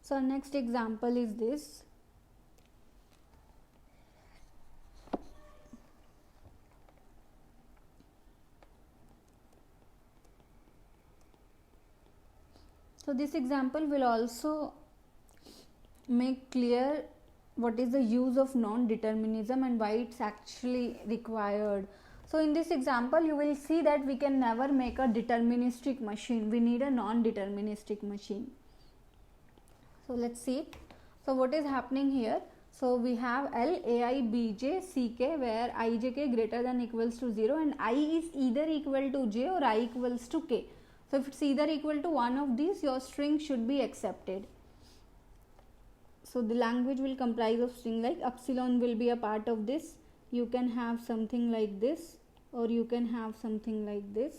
So next example is this. So this example will also make clear what is the use of non-determinism and why it's actually required. So in this example you will see that we can never make a deterministic machine, we need a non-deterministic machine. So let's see. So what is happening here? So we have L, AI, Bj, Ck where ijk greater than equals to 0 and I is either equal to j or I equals to k. So if it's either equal to one of these, your string should be accepted. So the language will comprise of string like epsilon will be a part of this. You can have something like this, or you can have something like this,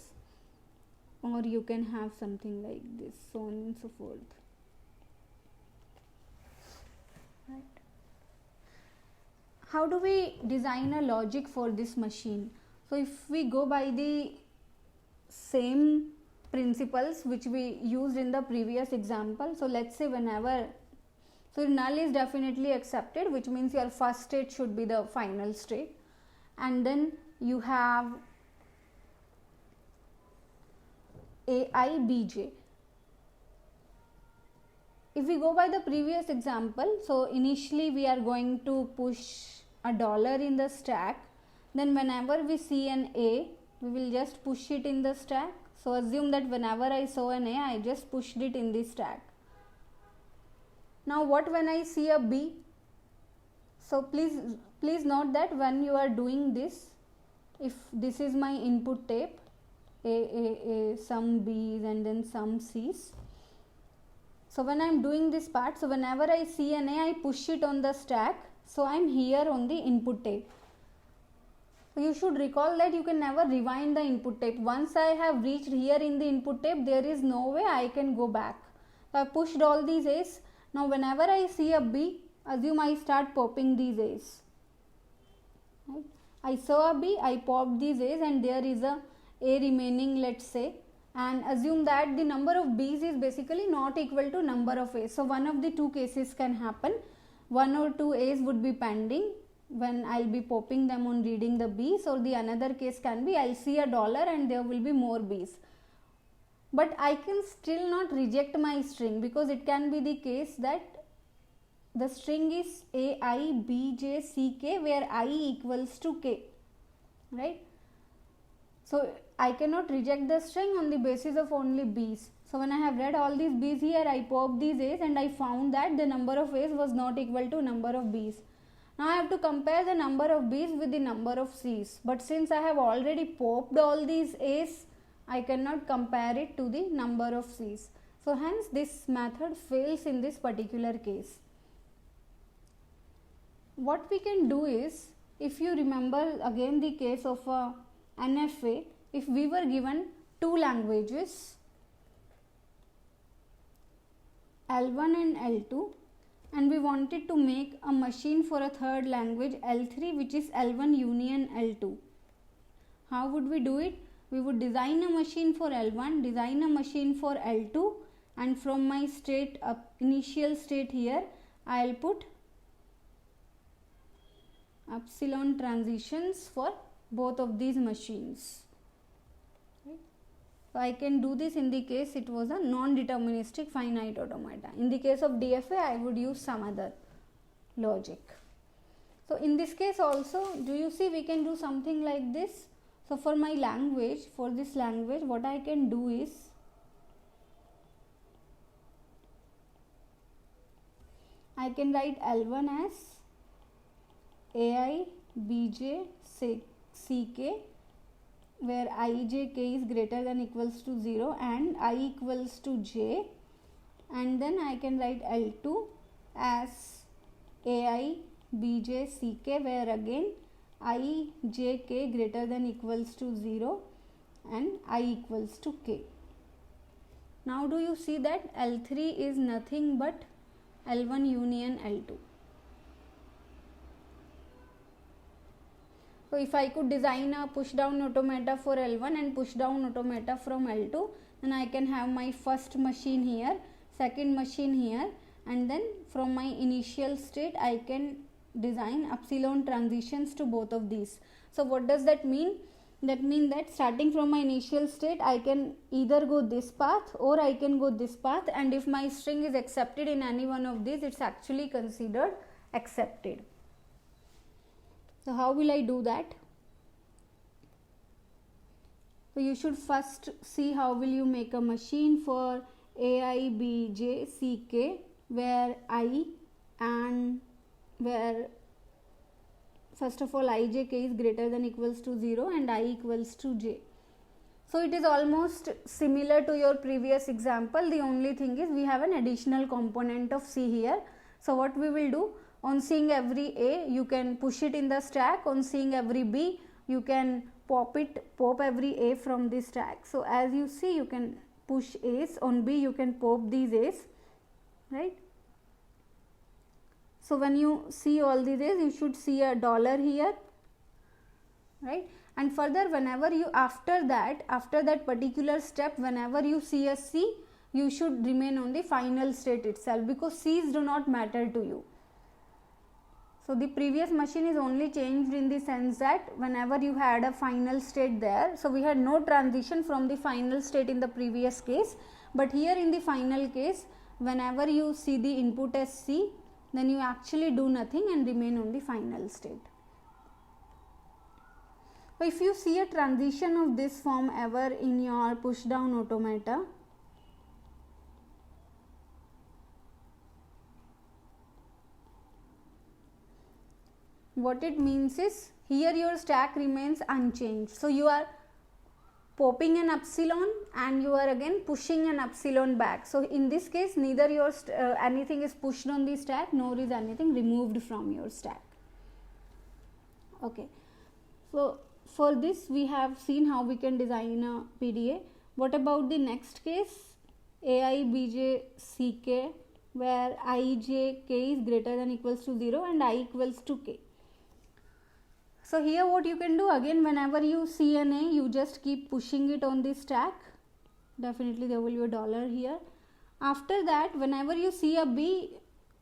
or you can have something like this, so on and so forth. Right. How do we design a logic for this machine? So if we go by the same principles which we used in the previous example, so let's say whenever, so null is definitely accepted, which means your first state should be the final state, and then you have AI, Bj. If we go by the previous example, so initially we are going to push a dollar in the stack, then whenever we see an A, we will just push it in the stack. So assume that whenever I saw an A, I just pushed it in the stack. Now what when I see a B? So please note that when you are doing this, if this is my input tape, A, some B's and then some C's. So when I am doing this part, so whenever I see an A, I push it on the stack. So I am here on the input tape. So you should recall that you can never rewind the input tape. Once I have reached here in the input tape, there is no way I can go back. So I pushed all these A's. Now whenever I see a B, assume I start popping these A's. Right? I saw a B, I popped these A's and there is a remaining, let's say, and assume that the number of B's is basically not equal to number of A's. So one of the two cases can happen. One or two A's would be pending when I'll be popping them on reading the B's, or the another case can be I'll see a dollar and there will be more B's. But I can still not reject my string, because it can be the case that the string is AI, Bj, Ck where I equals to k, right? So I cannot reject the string on the basis of only B's. So when I have read all these B's here, I popped these A's and I found that the number of A's was not equal to number of B's. Now I have to compare the number of B's with the number of C's. But since I have already popped all these A's, I cannot compare it to the number of C's. So hence this method fails in this particular case. What we can do is, if you remember again the case of a NFA, if we were given two languages, L1 and L2, and we wanted to make a machine for a third language L3, which is L1 union L2. How would we do it? We would design a machine for L1, design a machine for L2, and from my state initial state here, I'll put epsilon transitions for both of these machines. Right? So I can do this in the case it was a non-deterministic finite automata. In the case of DFA, I would use some other logic. So in this case also, do you see we can do something like this? So for my language, for this language, what I can do is, I can write L1 as AI, Bj, Ck, where ijk is greater than equals to 0 and I equals to j, and then I can write L2 as AI, Bj, Ck, where again I, j, k greater than equals to 0 and I equals to k. Now do you see that L3 is nothing but L1 union L2. So if I could design a push down automata for L1 and push down automata from L2, then I can have my first machine here, second machine here, and then from my initial state I can design epsilon transitions to both of these. So what does that mean? That means that starting from my initial state I can either go this path or I can go this path, and if my string is accepted in any one of these, it's actually considered accepted. So how will I do that? So you should first see how will you make a machine for ai, bj, ck, where I and where first of all I, j, k is greater than equals to 0 and I equals to j. So it is almost similar to your previous example. The only thing is we have an additional component of c here. So what we will do, on seeing every a you can push it in the stack, on seeing every b you can pop every a from the stack. So as you see, you can push a's, on b you can pop these a's, right? So when you see all these a's, you should see a dollar here, right? And further, whenever you after that particular step, whenever you see a c, you should remain on the final state itself, because c's do not matter to you. So the previous machine is only changed in the sense that whenever you had a final state there, so we had no transition from the final state in the previous case, but here in the final case, whenever you see the input as c, then you actually do nothing and remain on the final state. So if you see a transition of this form ever in your push down automata, what it means is here your stack remains unchanged. So you are popping an epsilon and you are again pushing an epsilon back. So in this case, neither your anything is pushed on the stack nor is anything removed from your stack. Okay. So for this we have seen how we can design a PDA. What about the next case? ai, bj, ck, where I, j, k is greater than equals to 0 and I equals to k. So here what you can do, again whenever you see an a, you just keep pushing it on the stack. Definitely there will be a dollar here. After that, whenever you see a b,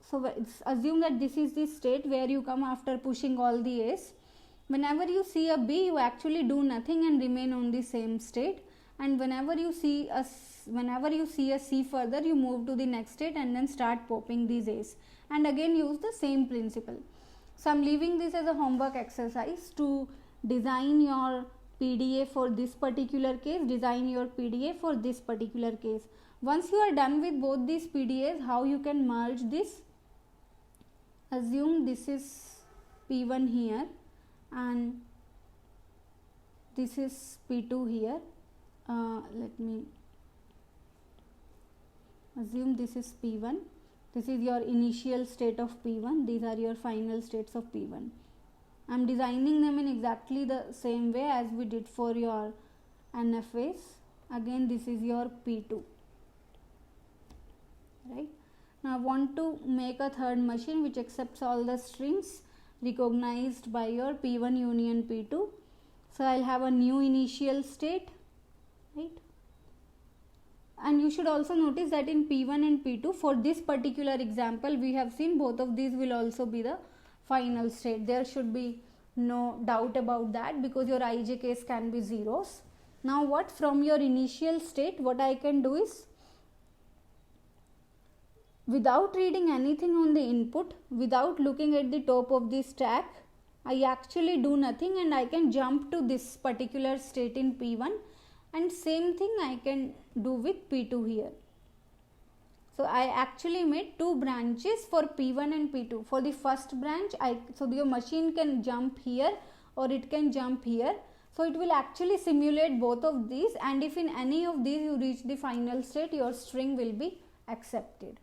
so assume that this is the state where you come after pushing all the a's. Whenever you see a b, you actually do nothing and remain on the same state, and whenever you see a c further, you move to the next state and then start popping these a's, and again use the same principle. So I am leaving this as a homework exercise to design your PDA for this particular case, design your PDA for this particular case. Once you are done with both these PDAs, how you can merge this? Assume this is P1 here and this is P2 here. Let me assume this is P1. This is your initial state of P1. These are your final states of P1. I am designing them in exactly the same way as we did for your NFAs. Again, this is your P2. Right. Now, I want to make a third machine which accepts all the strings recognized by your P1 union P2. So, I will have a new initial state. Right. And you should also notice that in P1 and P2, for this particular example, we have seen both of these will also be the final state. There should be no doubt about that, because your ij case can be zeros. Now what, from your initial state, what I can do is, without reading anything on the input, without looking at the top of the stack, I actually do nothing and I can jump to this particular state in P1, and same thing I can do with P2 here. So I actually made two branches for P1 and P2. For the first branch, so your machine can jump here or it can jump here. So it will actually simulate both of these, and if in any of these you reach the final state, your string will be accepted.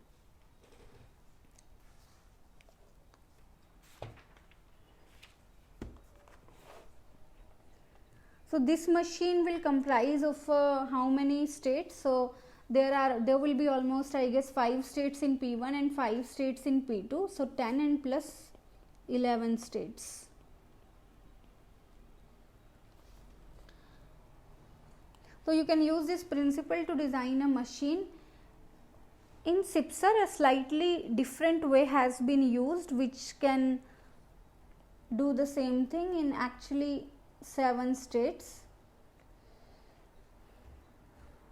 So this machine will comprise of how many states? So there will be almost, I guess, 5 states in P1 and 5 states in P2. So 10 and plus 11 states. So you can use this principle to design a machine In CPSR, a slightly different way has been used which can do the same thing in actually 7 states.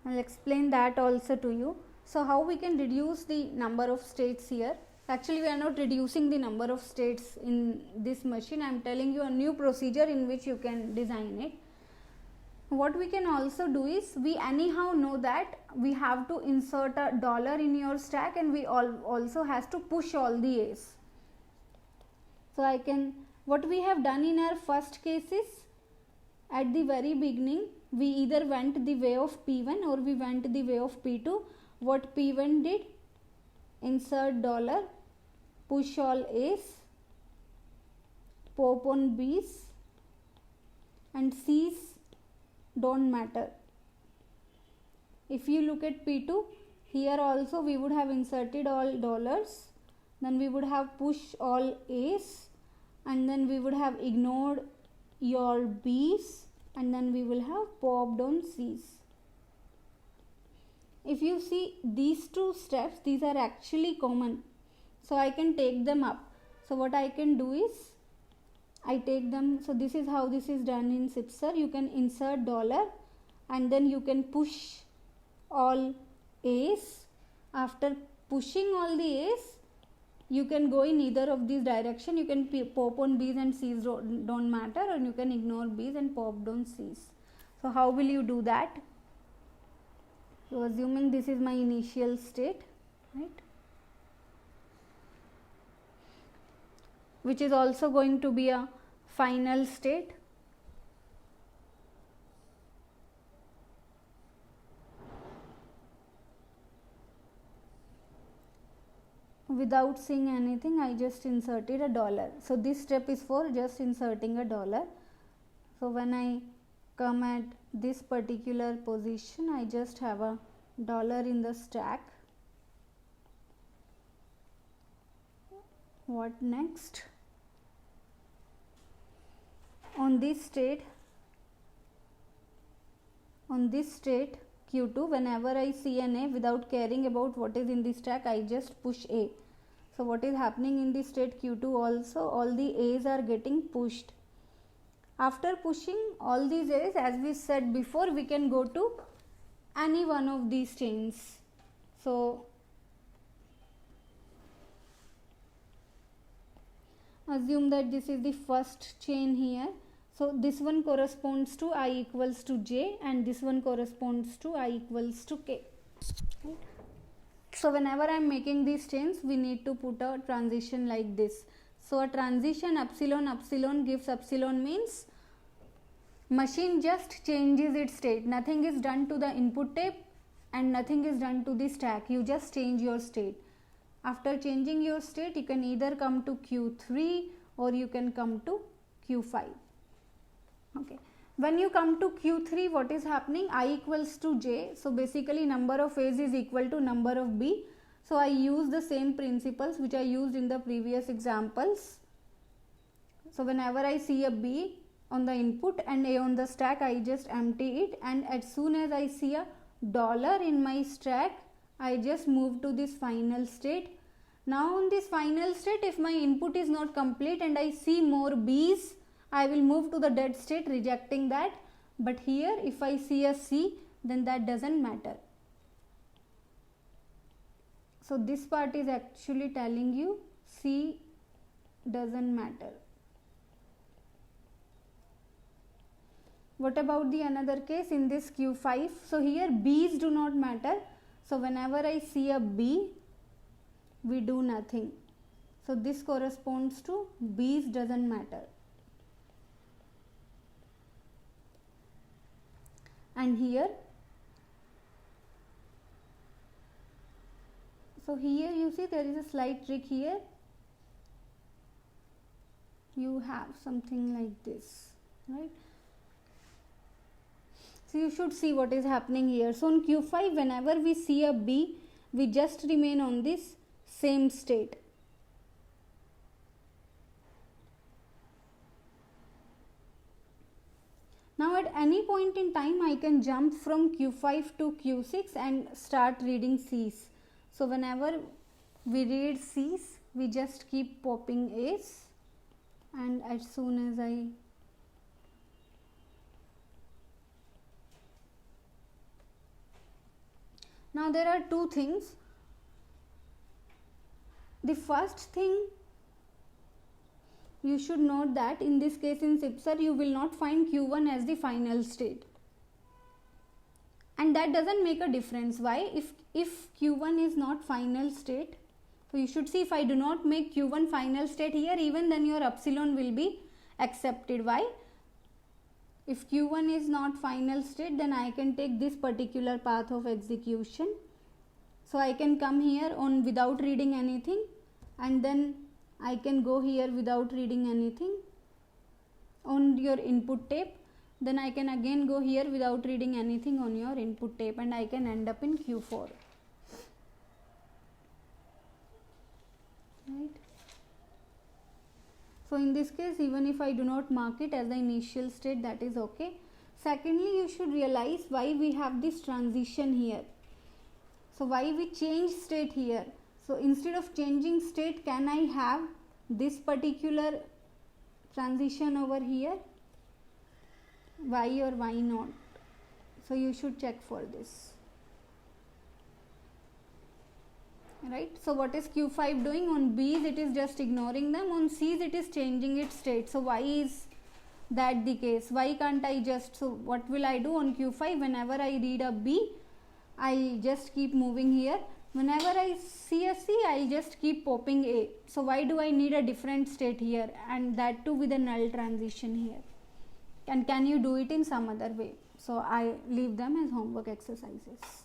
I'll explain that also to you. So how we can reduce the number of states here? Actually, we are not reducing the number of states in this machine. I am telling you a new procedure in which you can design it. What we can also do is, we anyhow know that we have to insert a dollar in your stack, and we also has to push all the A's. So I can, what we have done in our first case is, at the very beginning we either went the way of P1 or we went the way of P2. What P1 did, insert dollar, push all A's, pop on B's, and C's don't matter. If you look at P2, here also we would have inserted all dollars, then we would have pushed all A's, and then we would have ignored your B's, and then we will have popped on C's. If you see these two steps, these are actually common, so I can take them up. So what I can do is, I take them, so this is how this is done in CPSR. You can insert dollar and then you can push all A's. After pushing all the A's, you can go in either of these direction. You can pop on B's and C's don't matter, or you can ignore B's and pop on C's. So how will you do that? So assuming this is my initial state, right, which is also going to be a final state. Without seeing anything, I just inserted a dollar. So this step is for just inserting a dollar. So when I come at this particular position, I just have a dollar in the stack. What next? On this state Q2, whenever I see an A, without caring about what is in the stack, I just push A. So what is happening in the state Q2 also, all the A's are getting pushed. After pushing all these A's, as we said before, we can go to any one of these chains. So assume that this is the first chain here. So this one corresponds to I equals to J, and this one corresponds to I equals to K. Right? So whenever I am making these chains, we need to put a transition like this. So a transition epsilon epsilon gives epsilon means machine just changes its state. Nothing is done to the input tape and nothing is done to the stack. You just change your state. After changing your state, you can either come to Q3 or you can come to Q5. Okay. When you come to Q3, what is happening? I equals to J. So basically number of A's is equal to number of B. So I use the same principles which I used in the previous examples. So whenever I see a B on the input and A on the stack, I just empty it, and as soon as I see a dollar in my stack, I just move to this final state. Now on this final state, if my input is not complete and I see more B's, I will move to the dead state, rejecting that. But here if I see a C, then that doesn't matter. So this part is actually telling you C doesn't matter. What about the another case in this Q5? So here B's do not matter. So whenever I see a B, we do nothing. So this corresponds to B's doesn't matter. And here, so here you see there is a slight trick here. You have something like this, right? So you should see what is happening here. So on Q5, whenever we see a B, we just remain on this same state. Now at any point in time, I can jump from Q5 to Q6 and start reading C's. So whenever we read C's, we just keep popping A's, and as soon as I now there are two things. The first thing, you should note that in this case in SIPSR you will not find Q1 as the final state, and that doesn't make a difference. Why? If Q1 is not final state, so you should see, if I do not make Q1 final state here, even then your epsilon will be accepted. Why? If Q1 is not final state, then I can take this particular path of execution. So I can come here on without reading anything, and then I can go here without reading anything on your input tape. Then I can again go here without reading anything on your input tape, and I can end up in Q4. Right? So in this case, even if I do not mark it as the initial state, that is okay. Secondly, you should realize why we have this transition here. So why we change state here? So instead of changing state, can I have this particular transition over here? Why or why not? So you should check for this. Right? So what is Q5 doing? On B's it is just ignoring them, on C's it is changing its state. So why is that the case? Why can't I just, so what will I do on Q5? Whenever I read a B, I'll just keep moving here. Whenever I see a C, I'll just keep popping A. So why do I need a different state here, and that too with a null transition here? And can you do it in some other way? So I leave them as homework exercises.